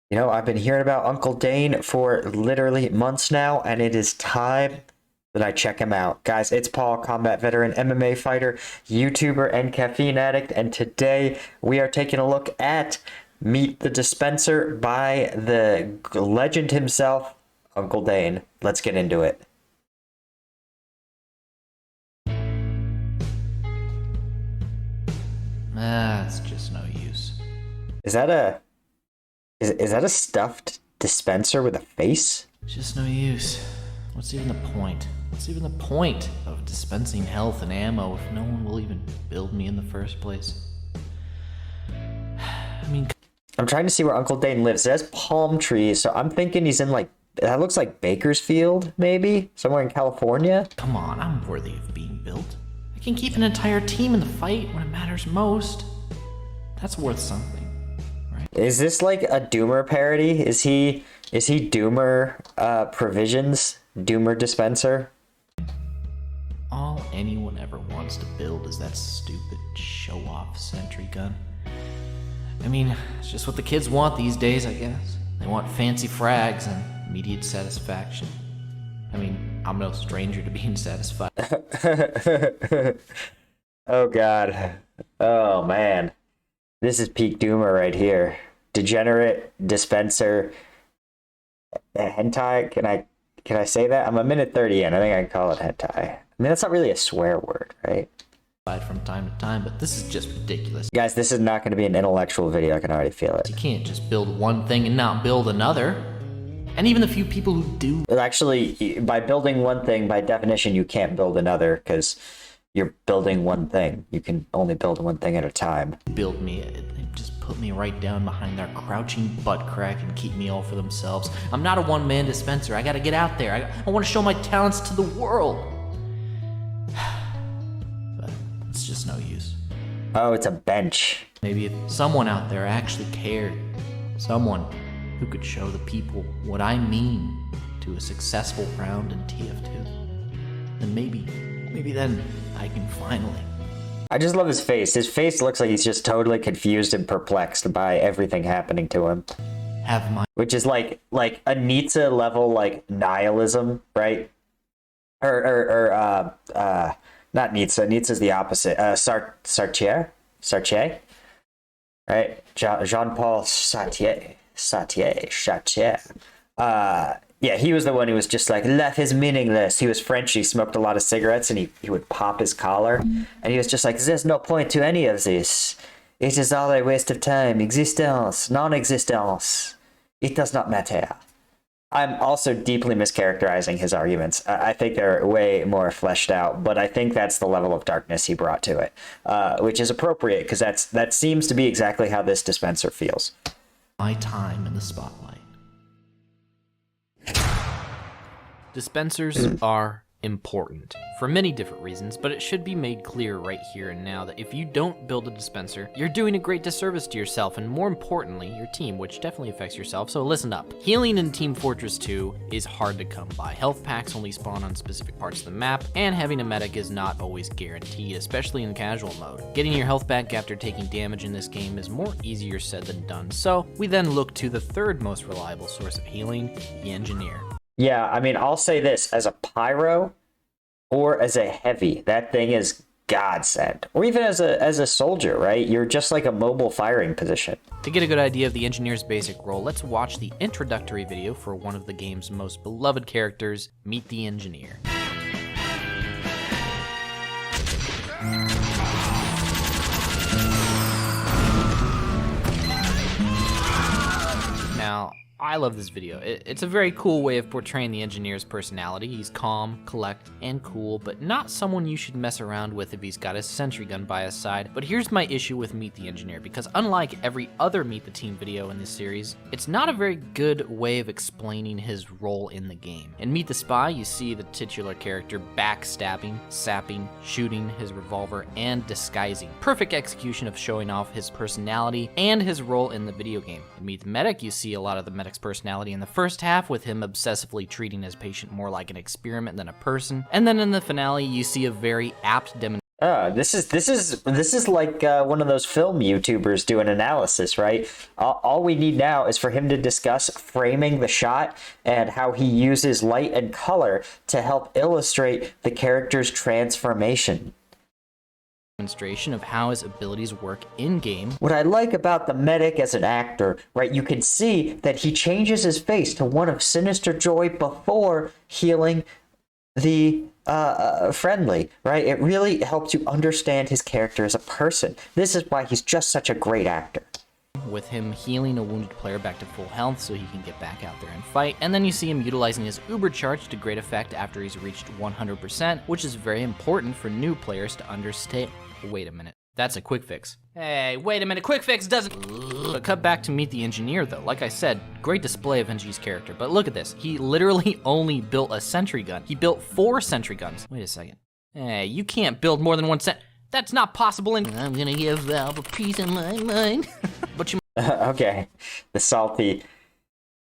You know, I've been hearing about Uncle Dane for literally months now, and it is time that I check him out. Guys, it's Paul, combat veteran, MMA fighter, YouTuber, and caffeine addict, and today we are taking a look at Meet the Dispenser by the legend himself, Uncle Dane. Let's get into it. It's just no use. Is that a is that a stuffed dispenser with a face? It's just no use. What's even the point? What's even the point of dispensing health and ammo if no one will even build me in the first place? I mean, I'm trying to see where Uncle Dane lives. It has palm trees, so I'm thinking he's in like, that looks like Bakersfield, maybe? Somewhere in California? come on, I'm worthy of being built. I can keep an entire team in the fight when it matters most. That's worth something, right? Is this like a Doomer parody? Is he Doomer Provisions? Doomer Dispenser? All anyone ever wants to build is that stupid show-off sentry gun. I mean, it's just what the kids want these days, I guess. They want fancy frags and immediate satisfaction. I mean, I'm no stranger to being satisfied. Oh god. Oh man. This is peak Doomer right here. Degenerate Dispenser hentai. Can I say that? I'm a minute 30 in. I think I can call it hentai. I mean, that's not really a swear word, right? From time to time, but this is just ridiculous. Guys, this is not going to be an intellectual video. I can already feel it. You can't just build one thing and not build another. And even the few people who do Actually, by building one thing, by definition, you can't build another because you're building one thing. You can only build one thing at a time. build me, they just put me right down behind their crouching butt crack and keep me all for themselves. I'm not a one-man dispenser. I gotta get out there. I want to show my talents to the world. But it's just no use. Oh, it's a bench. Maybe if someone out there actually cared, someone who could show the people what I mean to a successful round in TF2, then maybe then I can finally. I just love his face. His face looks like he's just totally confused and perplexed by everything happening to him. Have my Which is like a Nietzsche level like nihilism, right? Or not Nietzsche. Nietzsche's the opposite. Sartre, right? Jean-Paul Sartre. Yeah, he was the one who was just like, life is meaningless. He was French. He smoked a lot of cigarettes and he would pop his collar. And he was just like, there's no point to any of this. It is all a waste of time. Existence, non-existence. It does not matter. I'm also deeply mischaracterizing his arguments. I think they're way more fleshed out, but I think that's the level of darkness he brought to it, which is appropriate because that seems to be exactly how this dispenser feels. my time in the spotlight. Dispensers are important for many different reasons, but it should be made clear right here and now that if you don't build a dispenser, you're doing a great disservice to yourself and more importantly, your team, which definitely affects yourself, so listen up. Healing in Team Fortress 2 is hard to come by. Health packs only spawn on specific parts of the map, and having a medic is not always guaranteed, especially in casual mode. Getting your health back after taking damage in this game is more easier said than done, so we then look to the third most reliable source of healing, the engineer. Yeah, I mean, I'll say this, as a pyro or as a heavy, that thing is godsend. Or even as a soldier, right? You're just like a mobile firing position. To get a good idea of the engineer's basic role, let's watch the introductory video for one of the game's most beloved characters, Meet the Engineer. Now, I love this video. It's a very cool way of portraying the engineer's personality. He's calm, collect, and cool, but not someone you should mess around with if he's got his sentry gun by his side. But here's my issue with Meet the Engineer, because unlike every other Meet the Team video in this series, it's not a very good way of explaining his role in the game. In Meet the Spy, you see the titular character backstabbing, sapping, shooting his revolver, and disguising. Perfect execution of showing off his personality and his role in the video game. In Meet the Medic, you see a lot of the medic's personality in the first half, with him obsessively treating his patient more like an experiment than a person. And then in the finale, you see a very apt demonstration This is like one of those film YouTubers doing analysis, right? All we need now is for him to discuss framing the shot and how he uses light and color to help illustrate the character's transformation. Demonstration of how his abilities work in-game. What I like about the medic as an actor, right, you can see that he changes his face to one of sinister joy before healing the friendly, right? It really helps you understand his character as a person. This is why he's just such a great actor. With him healing a wounded player back to full health so he can get back out there and fight. And then you see him utilizing his Uber charge to great effect after he's reached 100%, which is very important for new players to understand. Wait a minute. That's a quick fix. Hey, wait a minute, quick fix doesn't... But cut back to Meet the Engineer though. Like I said, great display of NG's character, but look at this. He literally only built a sentry gun. He built 4 sentry guns. Wait a second. Hey, you can't build more than 1 That's not possible and I'm gonna give Valve a piece of my mind. But you... Okay, the salty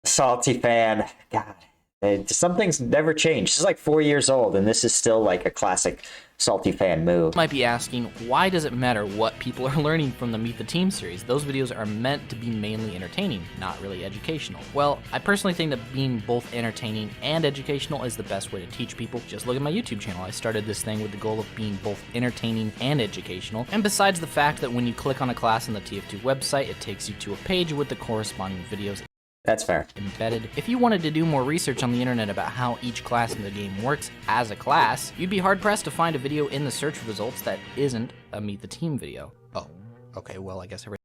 fan. God, some things never change. This is like 4 years old, and this is still like a classic salty fan move. Might be asking, why does it matter what people are learning from the Meet the Team series? Those videos are meant to be mainly entertaining, not really educational. Well, I personally think that being both entertaining and educational is the best way to teach people. Just look at my YouTube channel. I started this thing with the goal of being both entertaining and educational. And besides the fact that when you click on a class on the TF2 website, it takes you to a page with the corresponding videos That's fair. embedded. If you wanted to do more research on the internet about how each class in the game works as a class, you'd be hard-pressed to find a video in the search results that isn't a Meet the Team video. Oh, okay, well, I guess everything's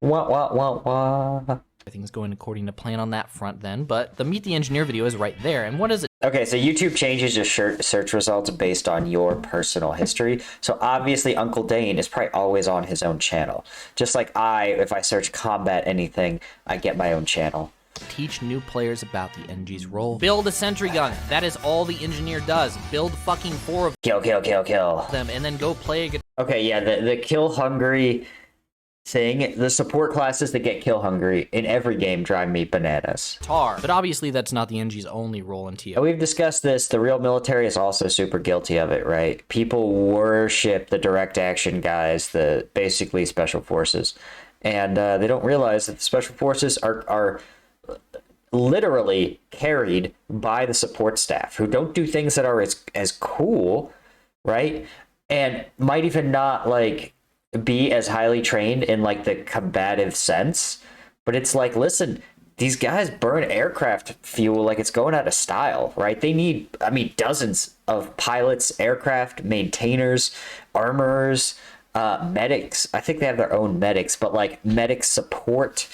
going according to plan on that front then, but the Meet the Engineer video is right there, and what is it? Okay, so YouTube changes your search results based on your personal history. So obviously Uncle Dane is probably always on his own channel. Just like if I search combat anything, I get my own channel. Teach new players about the NG's role. Build a sentry gun. That is all the engineer does. Build fucking 4 of Kill. them and then go play a Okay, yeah, the kill hungry thing, the support classes that get kill hungry in every game drive me bananas. guitar. But obviously that's not the NG's only role in TF. We've discussed this. The real military is also super guilty of it, right? People worship the direct action guys, the basically special forces, and they don't realize that the special forces are literally carried by the support staff who don't do things that are as cool, right? And might even not like be as highly trained in like the combative sense, but it's like, listen, these guys burn aircraft fuel like it's going out of style, right? They need, I mean, dozens of pilots, aircraft maintainers, armorers, medics. I think they have their own medics, but like medic support.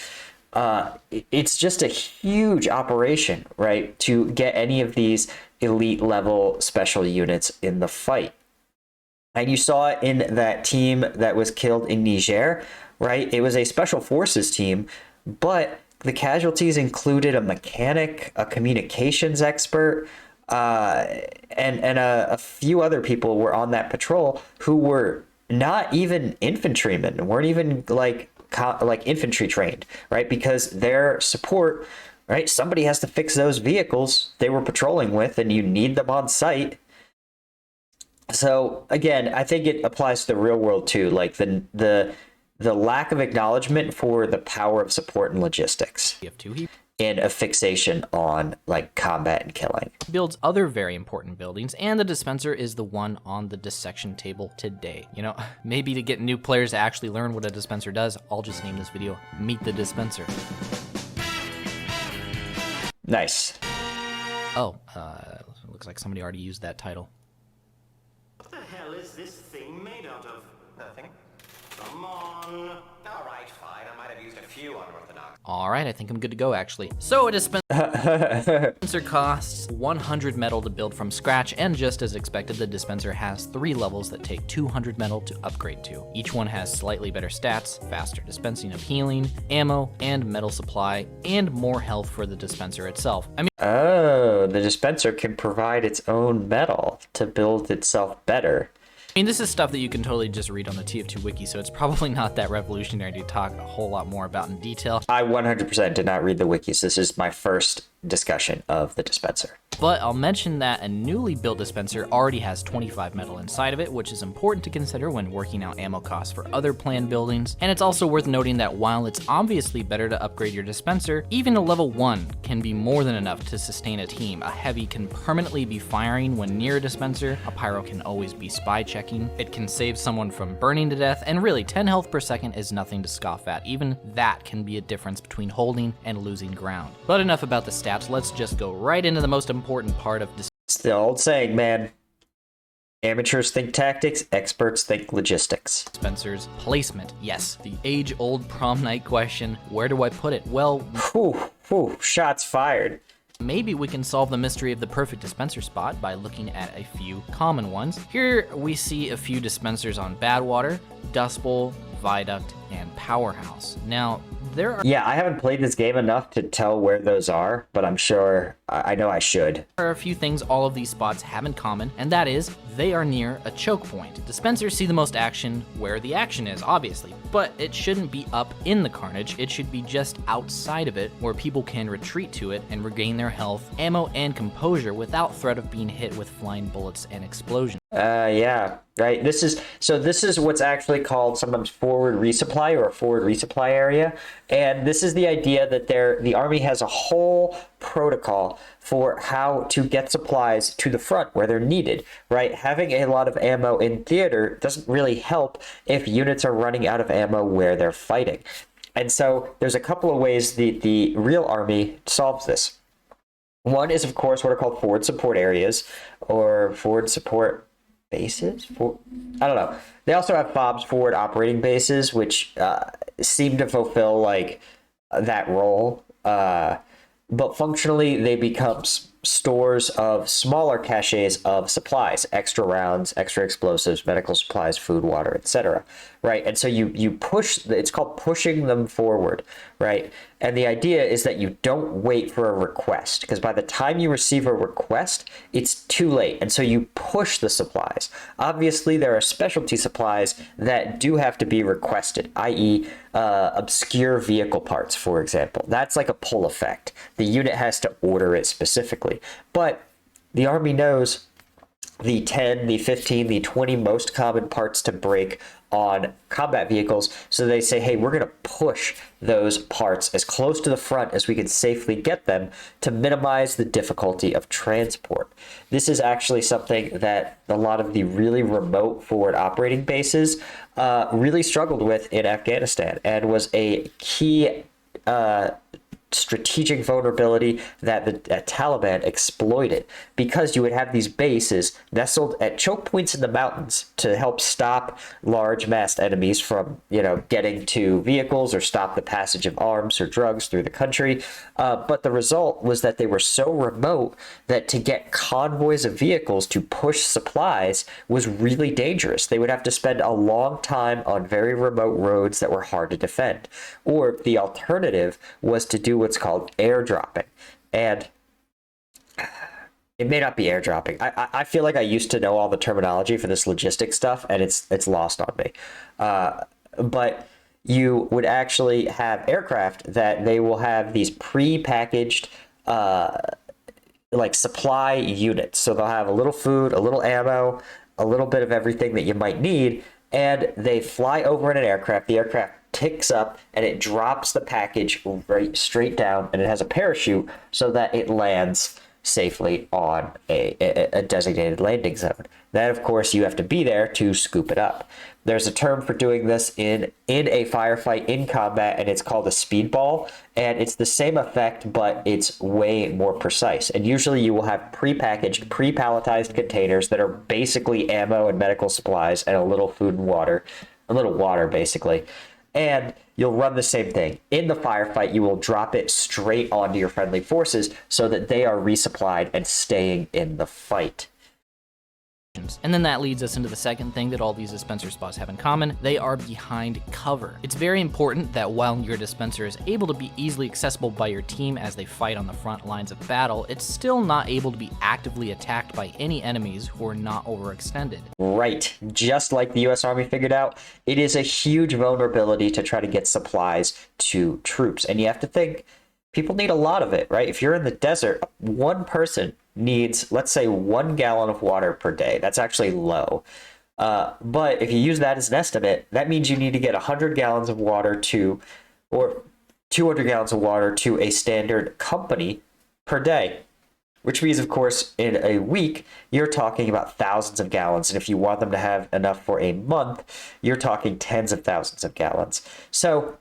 It's just a huge operation, right, to get any of these elite level special units in the fight. And you saw it in that team that was killed in Niger, right? It was a special forces team, but the casualties included a mechanic, a communications expert, and a few other people were on that patrol who were not even infantrymen, weren't even like infantry trained, right? Because their support, right? Somebody has to fix those vehicles they were patrolling with, and you need them on site. So again, I think it applies to the real world too, like the lack of acknowledgement for the power of support and logistics, and a fixation on like combat and killing. Builds other very important buildings, and the dispenser is the one on the dissection table today. You know, maybe to get new players to actually learn what a dispenser does, I'll just name this video Meet the Dispenser. Nice. Oh, looks like somebody already used that title. What the hell is this thing made out of? Nothing. Come on. All right, fine. I might have used a few unorthodox. All right, I think I'm good to go, actually. So a dispenser costs 100 metal to build from scratch, and just as expected, the dispenser has 3 levels that take 200 metal to upgrade to. Each one has slightly better stats, faster dispensing of healing, ammo, and metal supply, and more health for the dispenser itself. Oh, the dispenser can provide its own metal to build itself better. I mean, this is stuff that you can totally just read on the TF2 wiki, so it's probably not that revolutionary to talk a whole lot more about in detail. I 100% did not read the wikis. This is my first discussion of the dispenser. But I'll mention that a newly built dispenser already has 25 metal inside of it, which is important to consider when working out ammo costs for other planned buildings. And it's also worth noting that while it's obviously better to upgrade your dispenser, even a level 1 can be more than enough to sustain a team. A heavy can permanently be firing when near a dispenser, a pyro can always be spy checking, it can save someone from burning to death, and really 10 health per second is nothing to scoff at. Even that can be a difference between holding and losing ground. But enough about the stats, let's just go right into the most important part of this. It's the old saying, man. Amateurs think tactics, experts think logistics. Dispenser's placement. Yes, the age-old prom night question, where do I put it? Well, Whew, shots fired. maybe we can solve the mystery of the perfect dispenser spot by looking at a few common ones. Here we see a few dispensers on Badwater, Dust Bowl, Viaduct, and Powerhouse. Now, there are Yeah, I haven't played this game enough to tell where those are, but I'm sure I know I should. a few things all of these spots have in common, and that is they are near a choke point. Dispensers see the most action where the action is, obviously, but it shouldn't be up in the carnage. It should be just outside of it where people can retreat to it and regain their health, ammo, and composure without threat of being hit with flying bullets and explosions. Yeah, right. This is what's actually called sometimes forward resupply or a forward resupply area. And this is the idea that the Army has a whole protocol for how to get supplies to the front where they're needed, right? Having a lot of ammo in theater doesn't really help if units are running out of ammo where they're fighting. And so there's a couple of ways the real Army solves this. One is, of course, what are called forward support areas or forward support bases. I don't know. They also have FOBs, forward operating bases, which seem to fulfill like that role. But functionally, they become stores of smaller caches of supplies, extra rounds, extra explosives, medical supplies, food, water, etc. Right? And so you push, it's called pushing them forward, right? And the idea is that you don't wait for a request, because by the time you receive a request, it's too late. And so you push the supplies. Obviously, there are specialty supplies that do have to be requested, i.e., obscure vehicle parts, for example. That's like a pull effect. The unit has to order it specifically. But the Army knows the 10, the 15, the 20 most common parts to break on combat vehicles. So they say, hey, we're going to push those parts as close to the front as we can safely get them to minimize the difficulty of transport. This is actually something that a lot of the really remote forward operating bases really struggled with in Afghanistan and was a key strategic vulnerability that the Taliban exploited, because you would have these bases nestled at choke points in the mountains to help stop large massed enemies from, getting to vehicles or stop the passage of arms or drugs through the country. But the result was that they were so remote that to get convoys of vehicles to push supplies was really dangerous. They would have to spend a long time on very remote roads that were hard to defend. Or the alternative was to do what's called airdropping. And it may not be airdropping. I feel like I used to know all the terminology for this logistic stuff, and it's lost on me. But you would actually have aircraft that they will have these pre-packaged like supply units. So they'll have a little food, a little ammo, a little bit of everything that you might need, and they fly over in an aircraft. The aircraft ticks up and it drops the package right straight down, and it has a parachute so that it lands safely on a designated landing zone. Then, of course, you have to be there to scoop it up. There's a term for doing this in a firefight in combat, and it's called a speedball, and it's the same effect, but it's way more precise. And usually you will have pre-packaged, pre-palletized containers that are basically ammo and medical supplies and a little food and water, a little water basically. And you'll run the same thing. In the firefight, you will drop it straight onto your friendly forces so that they are resupplied and staying in the fight. And then that leads us into the second thing that all these dispenser spots have in common. They are behind cover. It's very important that while your dispenser is able to be easily accessible by your team as they fight on the front lines of battle, it's still not able to be actively attacked by any enemies who are not overextended. Right. Just like the US Army figured out, it is a huge vulnerability to try to get supplies to troops. And you have to think, people need a lot of it, right? If you're in the desert, one person needs, let's say, 1 gallon of water per day. That's actually low. But if you use that as an estimate, that means you need to get 100 gallons of water to, or 200 gallons of water to a standard company per day, which means, of course, in a week, you're talking about thousands of gallons. And if you want them to have enough for a month, you're talking tens of thousands of gallons. So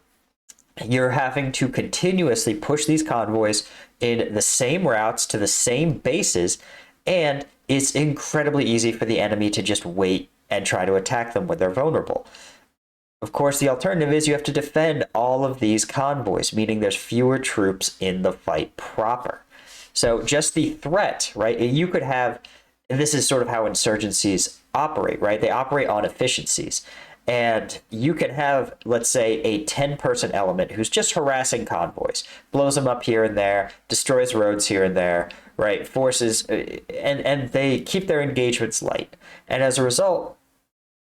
you're having to continuously push these convoys in the same routes to the same bases, and it's incredibly easy for the enemy to just wait and try to attack them when they're vulnerable. Of course, the alternative is you have to defend all of these convoys, meaning there's fewer troops in the fight proper. So just the threat, right? You could have, and this is sort of how insurgencies operate, right? They operate on efficiencies. And you can have, let's say, a 10-person element who's just harassing convoys, blows them up here and there, destroys roads here and there, right? Forces, and they keep their engagements light. And as a result,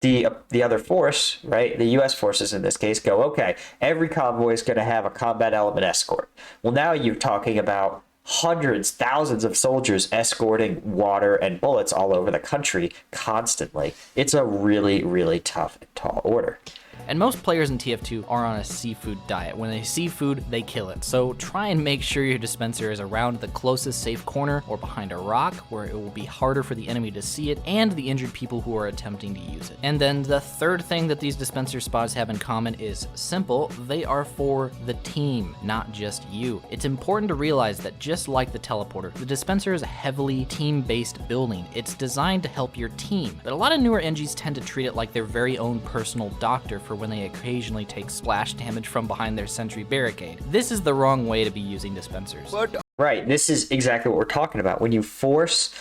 the other force, right, the U.S. forces in this case, go, okay, every convoy is going to have a combat element escort. Well, now you're talking about hundreds, thousands of soldiers escorting water and bullets all over the country constantly. It's a really, really tough and tall order. And most players in TF2 are on a seafood diet. When they see food, they kill it. So try and make sure your dispenser is around the closest safe corner or behind a rock where it will be harder for the enemy to see it and the injured people who are attempting to use it. And then the third thing that these dispenser spots have in common is simple. They are for the team, not just you. It's important to realize that just like the teleporter, the dispenser is a heavily team-based building. It's designed to help your team, but a lot of newer NGs tend to treat it like their very own personal doctor for when they occasionally take splash damage from behind their sentry barricade. This is the wrong way to be using dispensers. Right, this is exactly what we're talking about. When you force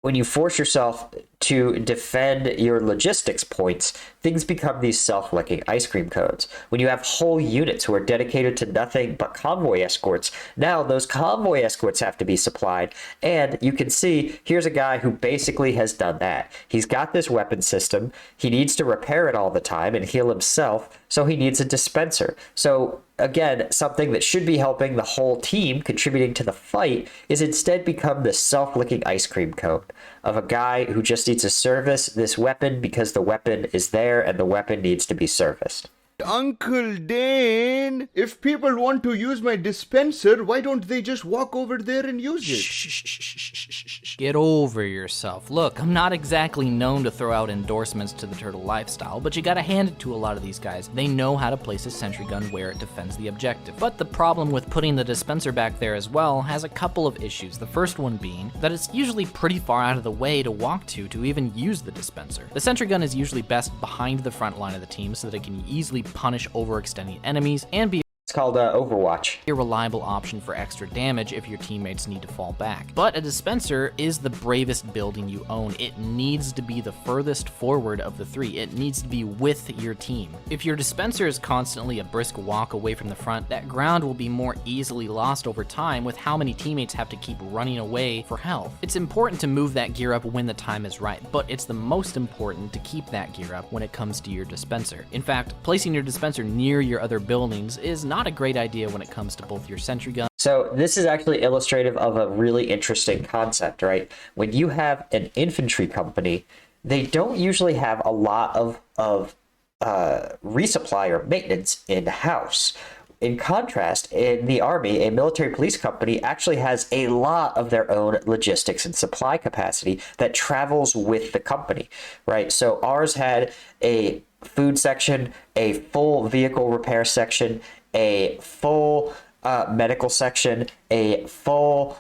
yourself to defend your logistics points, things become these self-licking ice cream cones. When you have whole units who are dedicated to nothing but convoy escorts, now those convoy escorts have to be supplied. And you can see, here's a guy who basically has done that. He's got this weapon system. He needs to repair it all the time and heal himself, so he needs a dispenser. So again, something that should be helping the whole team, contributing to the fight, is instead become this self-licking ice cream cone of a guy who just needs to service this weapon because the weapon is there and the weapon needs to be serviced. Uncle Dane, if people want to use my dispenser, why don't they just walk over there and use it? Shh. Get over yourself. Look, I'm not exactly known to throw out endorsements to the turtle lifestyle, but you gotta hand it to a lot of these guys. They know how to place a sentry gun where it defends the objective. But the problem with putting the dispenser back there as well has a couple of issues. The first one being that it's usually pretty far out of the way to walk to even use the dispenser. The sentry gun is usually best behind the front line of the team so that it can easily punish overextending enemies and be It's called Overwatch. a reliable option for extra damage if your teammates need to fall back. But a dispenser is the bravest building you own. It needs to be the furthest forward of the three. It needs to be with your team. If your dispenser is constantly a brisk walk away from the front, that ground will be more easily lost over time with how many teammates have to keep running away for health. It's important to move that gear up when the time is right, but it's the most important to keep that gear up when it comes to your dispenser. In fact, placing your dispenser near your other buildings is not a great idea when it comes to both your sentry gun. So this is actually illustrative of a really interesting concept, right? When you have an infantry company, they don't usually have a lot of resupply or maintenance in-house. In contrast, in the Army, a military police company actually has a lot of their own logistics and supply capacity that travels with the company, right? So ours had a food section, a full vehicle repair section, a full medical section, a full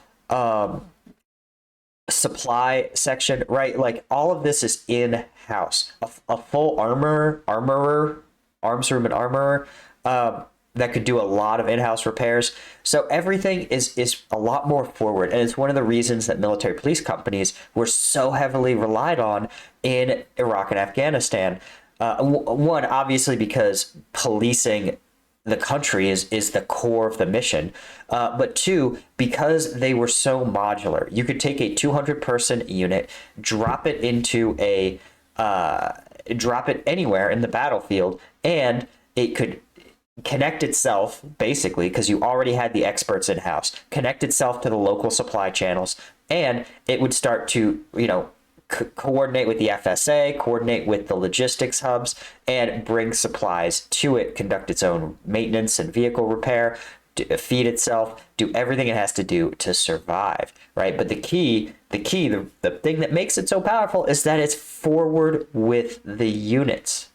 supply section, right? Like all of this is in-house. A full arms room and armorer that could do a lot of in-house repairs. So everything is a lot more forward. And it's one of the reasons that military police companies were so heavily relied on in Iraq and Afghanistan. One, obviously, because policing the country is the core of the mission, but two, because they were so modular. You could take a 200-person unit, drop it into drop it anywhere in the battlefield, and it could connect itself, basically, because you already had the experts in-house, connect itself to the local supply channels, and it would start to, coordinate with the FSA, coordinate with the logistics hubs, and bring supplies to it, conduct its own maintenance and vehicle repair, feed itself, do everything it has to do to survive, right? But the thing that makes it so powerful is that it's forward with the units.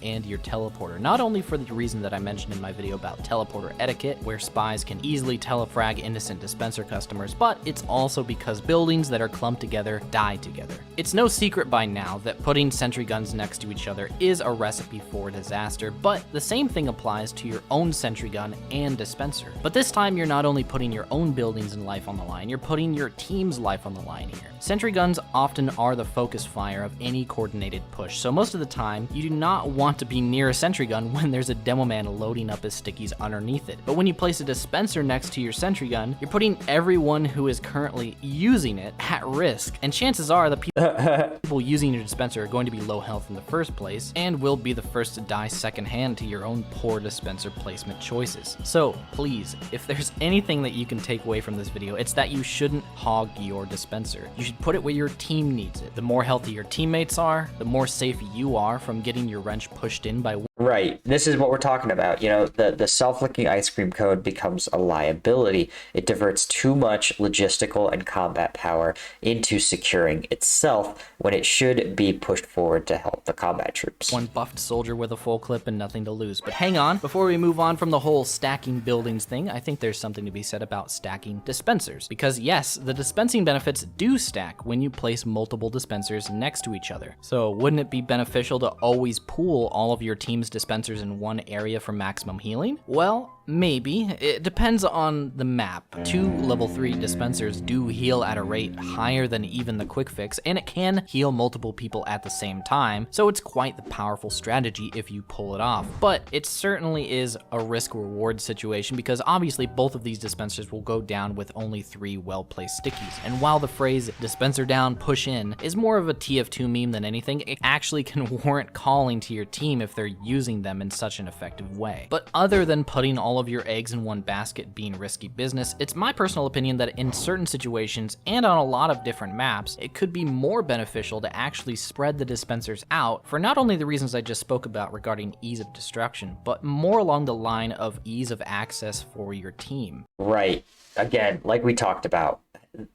And your teleporter, not only for the reason that I mentioned in my video about teleporter etiquette, where spies can easily telefrag innocent dispenser customers, but it's also because buildings that are clumped together die together. It's no secret by now that putting sentry guns next to each other is a recipe for disaster, but the same thing applies to your own sentry gun and dispenser. But this time you're not only putting your own buildings and life on the line, you're putting your team's life on the line here. Sentry guns often are the focus fire of any coordinated push, so most of the time you do not want to be near a sentry gun when there's a demo man loading up his stickies underneath it. But when you place a dispenser next to your sentry gun, you're putting everyone who is currently using it at risk, and chances are the people using your dispenser are going to be low health in the first place and will be the first to die secondhand to your own poor dispenser placement choices. So please, if there's anything that you can take away from this video, it's that you shouldn't hog your dispenser. You should put it where your team needs it. The more healthy your teammates are, the more safe you are from getting your wrench pushed in by. Right. This is what we're talking about. The self-licking ice cream code becomes a liability. It diverts too much logistical and combat power into securing itself when it should be pushed forward to help the combat troops. One buffed soldier with a full clip and nothing to lose. But hang on, before we move on from the whole stacking buildings thing, I think there's something to be said about stacking dispensers. Because yes, the dispensing benefits do stack when you place multiple dispensers next to each other. So wouldn't it be beneficial to always pool all of your team's dispensers in one area for maximum healing? Well, maybe. It depends on the map. 2 level 3 dispensers do heal at a rate higher than even the quick fix, and it can heal multiple people at the same time, so it's quite the powerful strategy if you pull it off. But it certainly is a risk-reward situation because obviously both of these dispensers will go down with only 3 well-placed stickies. And while the phrase dispenser down, push in is more of a TF2 meme than anything, it actually can warrant calling to your team if they're using them in such an effective way. But other than putting all of your eggs in one basket being risky business, it's my personal opinion that in certain situations and on a lot of different maps, it could be more beneficial to actually spread the dispensers out for not only the reasons I just spoke about regarding ease of destruction, but more along the line of ease of access for your team. Right. Again, like we talked about,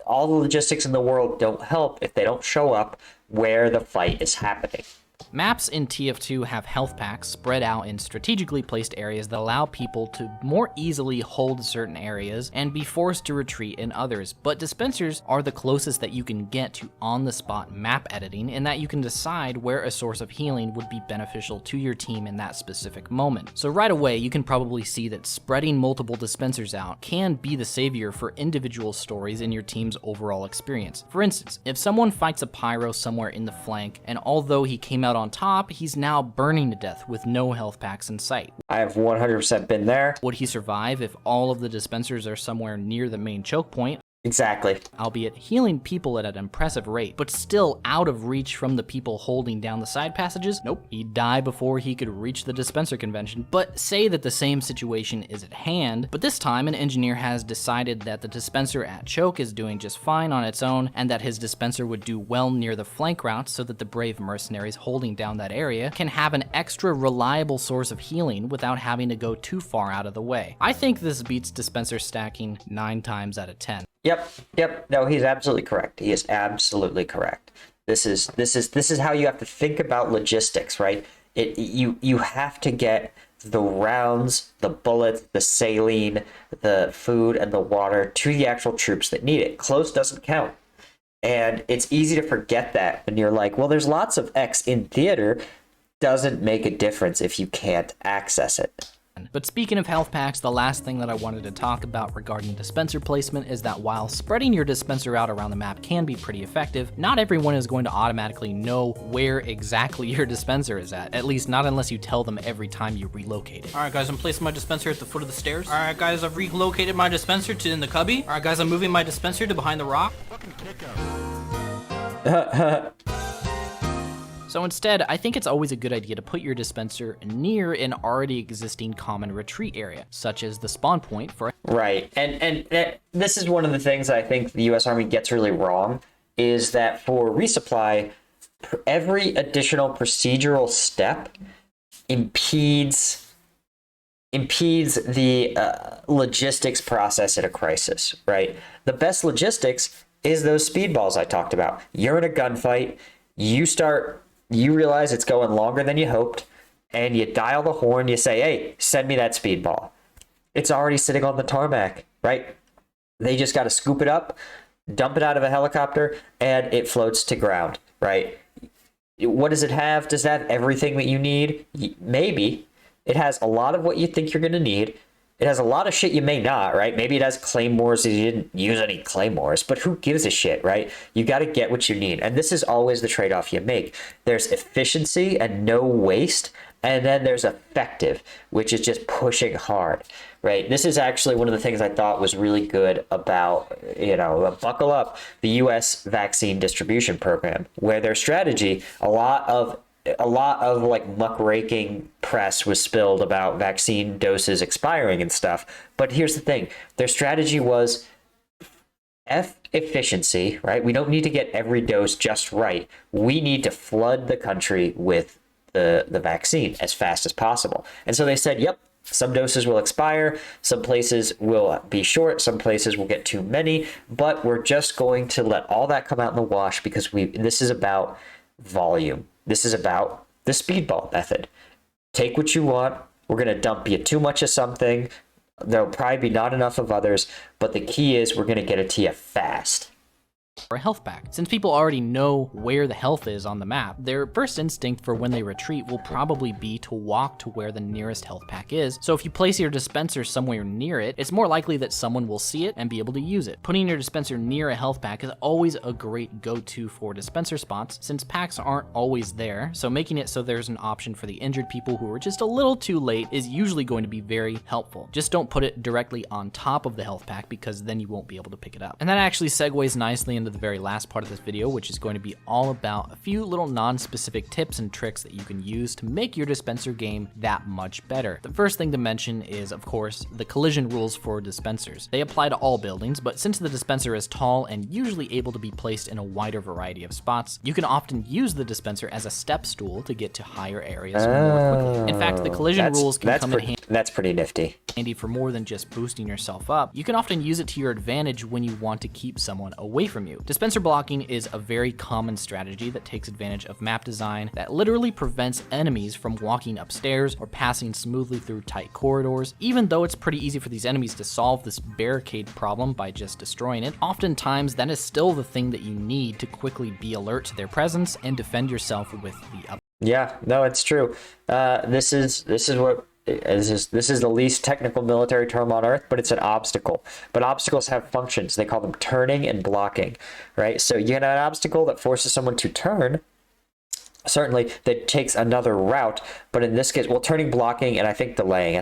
all the logistics in the world don't help if they don't show up where the fight is happening. Maps in TF2 have health packs spread out in strategically placed areas that allow people to more easily hold certain areas and be forced to retreat in others, but dispensers are the closest that you can get to on-the-spot map editing in that you can decide where a source of healing would be beneficial to your team in that specific moment. So right away, you can probably see that spreading multiple dispensers out can be the savior for individual stories in your team's overall experience. For instance, if someone fights a pyro somewhere in the flank, and although he came out on top, he's now burning to death with no health packs in sight. I have 100% been there. Would he survive if all of the dispensers are somewhere near the main choke point? Exactly. Albeit healing people at an impressive rate, but still out of reach from the people holding down the side passages? Nope. He'd die before he could reach the dispenser convention. But say that the same situation is at hand, but this time an engineer has decided that the dispenser at choke is doing just fine on its own, and that his dispenser would do well near the flank route so that the brave mercenaries holding down that area can have an extra reliable source of healing without having to go too far out of the way. I think this beats dispenser stacking 9 times out of 10. Yep. No, he's absolutely correct. He is absolutely correct. This is how you have to think about logistics, right? You have to get the rounds, the bullets, the saline, the food, and the water to the actual troops that need it. Close doesn't count. And it's easy to forget that when you're like, well, there's lots of X in theater. Doesn't make a difference if you can't access it. But speaking of health packs, the last thing that I wanted to talk about regarding dispenser placement is that while spreading your dispenser out around the map can be pretty effective, not everyone is going to automatically know where exactly your dispenser is at least not unless you tell them every time you relocate it. Alright guys, I'm placing my dispenser at the foot of the stairs. Alright guys, I've relocated my dispenser to in the cubby. Alright guys, I'm moving my dispenser to behind the rock. So instead, I think it's always a good idea to put your dispenser near an already existing common retreat area, such as the spawn point for Right. And this is one of the things I think the U.S. Army gets really wrong, is that for resupply, every additional procedural step impedes the logistics process at a crisis, right? The best logistics is those speedballs I talked about. You're in a gunfight, you realize it's going longer than you hoped, and you dial the horn, you say, hey, send me that speedball. It's already sitting on the tarmac, right? They just got to scoop it up, dump it out of a helicopter, and it floats to ground, right? What does it have? Does it have everything that you need? Maybe. It has a lot of what you think you're going to need. It has a lot of shit you may not, right? Maybe it has claymores and you didn't use any claymores, but who gives a shit, right? You got to get what you need. And this is always the trade-off you make. There's efficiency and no waste, and then there's effective, which is just pushing hard, right? This is actually one of the things I thought was really good about, buckle up, the U.S. vaccine distribution program, where their strategy, a lot of like muckraking press was spilled about vaccine doses expiring and stuff. But here's the thing. Their strategy was efficiency, right? We don't need to get every dose just right. We need to flood the country with the vaccine as fast as possible. And so they said, yep, some doses will expire, some places will be short, some places will get too many, but we're just going to let all that come out in the wash because this is about volume. This is about the speedball method. Take what you want. We're going to dump you too much of something. There'll probably be not enough of others, but the key is we're going to get it to you fast. a health pack. Since people already know where the health is on the map, their first instinct for when they retreat will probably be to walk to where the nearest health pack is. So if you place your dispenser somewhere near it, it's more likely that someone will see it and be able to use it. Putting your dispenser near a health pack is always a great go-to for dispenser spots, since packs aren't always there, so making it so there's an option for the injured people who are just a little too late is usually going to be very helpful. Just don't put it directly on top of the health pack, because then you won't be able to pick it up. And that actually segues nicely into the very last part of this video, which is going to be all about a few little non-specific tips and tricks that you can use to make your dispenser game that much better. The first thing to mention is, of course, the collision rules for dispensers. They apply to all buildings, but since the dispenser is tall and usually able to be placed in a wider variety of spots, you can often use the dispenser as a step stool to get to higher areas more quickly. In fact, the collision rules can come in handy. That's pretty nifty. For more than just boosting yourself up. You can often use it to your advantage when you want to keep someone away from you. Dispenser blocking is a very common strategy that takes advantage of map design that literally prevents enemies from walking upstairs or passing smoothly through tight corridors. Even though it's pretty easy for these enemies to solve this barricade problem by just destroying it, oftentimes that is still the thing that you need to quickly be alert to their presence and defend yourself with the up. Yeah, no, it's true. This is the least technical military term on earth, but it's an obstacle. But obstacles have functions. They call them turning and blocking, right? So you get an obstacle that forces someone to turn, certainly that takes another route, but in this case, well, turning, blocking, and I think delaying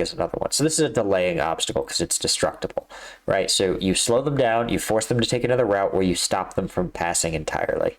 is another one. So this is a delaying obstacle because it's destructible, right? So you slow them down, you force them to take another route, or you stop them from passing entirely.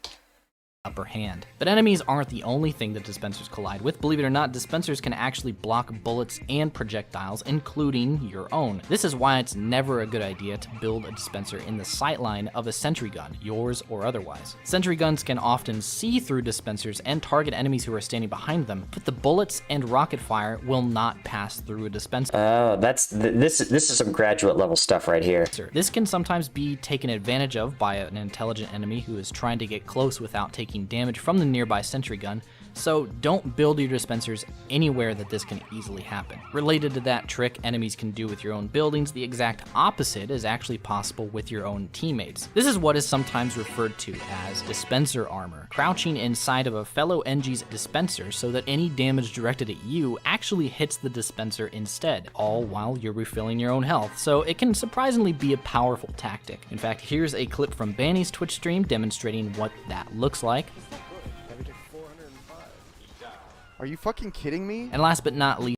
Upper hand. But enemies aren't the only thing that dispensers collide with. Believe it or not, dispensers can actually block bullets and projectiles, including your own. This is why it's never a good idea to build a dispenser in the sightline of a sentry gun, yours or otherwise. Sentry guns can often see through dispensers and target enemies who are standing behind them, but the bullets and rocket fire will not pass through a dispenser. Oh, this is some graduate level stuff right here. This can sometimes be taken advantage of by an intelligent enemy who is trying to get close without taking damage from the nearby sentry gun, so don't build your dispensers anywhere that this can easily happen. Related to that trick enemies can do with your own buildings, the exact opposite is actually possible with your own teammates. This is what is sometimes referred to as dispenser armor, crouching inside of a fellow NG's dispenser so that any damage directed at you actually hits the dispenser instead, all while you're refilling your own health, so it can surprisingly be a powerful tactic. In fact, here's a clip from Banny's Twitch stream demonstrating what that looks like. Are you fucking kidding me? And last but not least,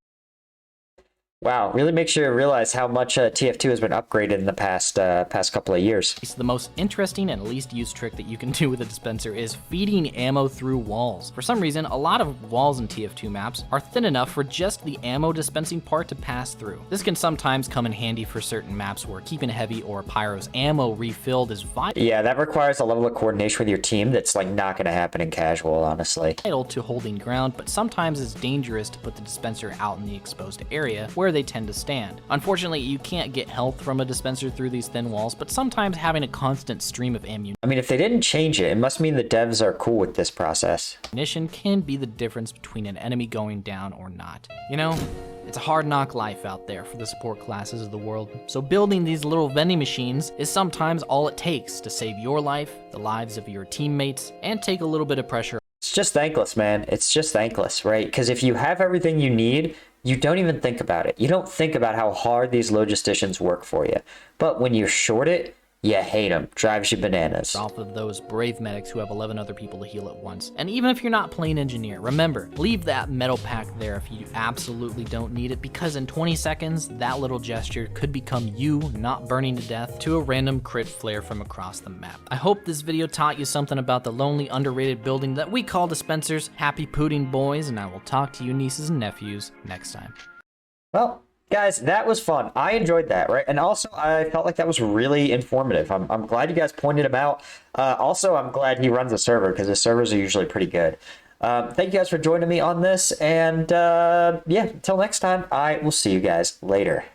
Wow, really makes you realize how much TF2 has been upgraded in the past couple of years. The most interesting and least used trick that you can do with a dispenser is feeding ammo through walls. For some reason, a lot of walls in TF2 maps are thin enough for just the ammo dispensing part to pass through. This can sometimes come in handy for certain maps where keeping heavy or pyro's ammo refilled is vital. Yeah, that requires a level of coordination with your team that's like not going to happen in casual, honestly. To holding ground, but sometimes it's dangerous to put the dispenser out in the exposed area where they tend to stand. Unfortunately, you can't get health from a dispenser through these thin walls, but sometimes having a constant stream of ammunition I mean, if they didn't change it, it must mean the devs are cool with this process. can be the difference between an enemy going down or not. You know, it's a hard knock life out there for the support classes of the world, so building these little vending machines is sometimes all it takes to save your life, the lives of your teammates, and take a little bit of pressure. It's just thankless, man. It's just thankless, right? Because if you have everything you need, you don't even think about it. You don't think about how hard these logisticians work for you. But when you're short it, you hate them. Drives you bananas. Off of those brave medics who have 11 other people to heal at once. And even if you're not playing engineer, remember, leave that metal pack there if you absolutely don't need it, because in 20 seconds, that little gesture could become you not burning to death to a random crit flare from across the map. I hope this video taught you something about the lonely, underrated building that we call dispensers. Happy pooting, boys, and I will talk to you nieces and nephews next time. Well, guys, that was fun. I enjoyed that, right? And also, I felt like that was really informative. I'm glad you guys pointed him out. Also, I'm glad he runs a server, because his servers are usually pretty good. Thank you guys for joining me on this, and yeah, until next time, I will see you guys later.